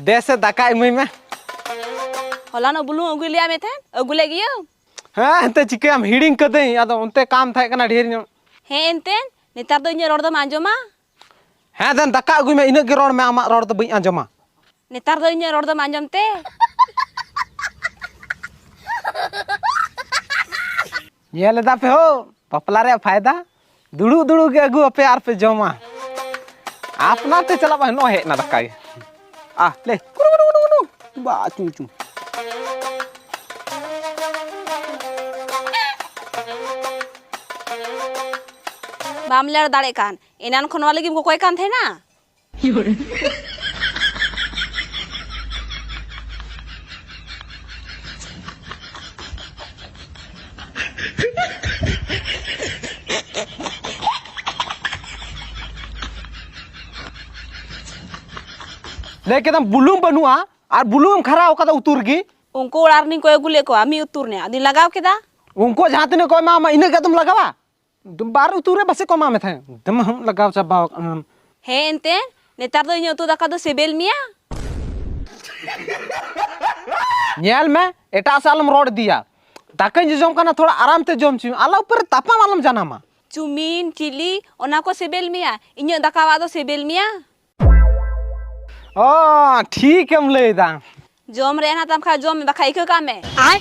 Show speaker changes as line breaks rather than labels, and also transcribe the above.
देसे दाका इमई में
होला न बुलू अगु लिया में थे अगु ले गियो
हाँ एंते चिके हम हिडिंग कदई आदो उनते काम थाय कना ढेर नो
हे एंते नेतार दो इᱧ रोड दो आंजोमा
हाँ देन दाका अगुई में इनगे रोड में आमा रोड दो बई आंजोमा
नेतार दो इᱧ रोड दो आंजोम ते
ये लेदा पे हो पपला रे फायदा दुड़ू दुड़ू के अगु अपे आर पे जमा अपना ते चला बा नो हे ना दकाई आ ले कुरु बा चू चू
बामलेर दाड़े कान एनान खन वाले को कोई कान थे ना
लेके दम बुलूम बनुआ और बुलूम खरा ओका उतुर गी
उनको उड़ारनी को अगु ले को आमी उतुर ने आदि लगाव केदा
उनको जहां तने कोई मामा इने के तुम लगावा तुम बार उतुरे बसे को मामे थे तुम हम लगाव चबा
हे एंते नेतार दो इᱧ उतु दाका दो सेबेल मिया
नेल में एटा सालम रोड दिया दाका जम कना थोड़ा आराम ते जम ची आला ऊपर तापा मालम जाना मा
चुमीन चिली ओना को सेबेल मिया इᱧ दाका दो सेबेल मिया
ओ ठीक हम लेदा
जम रे ना तम खा जम बखाई के काम में आय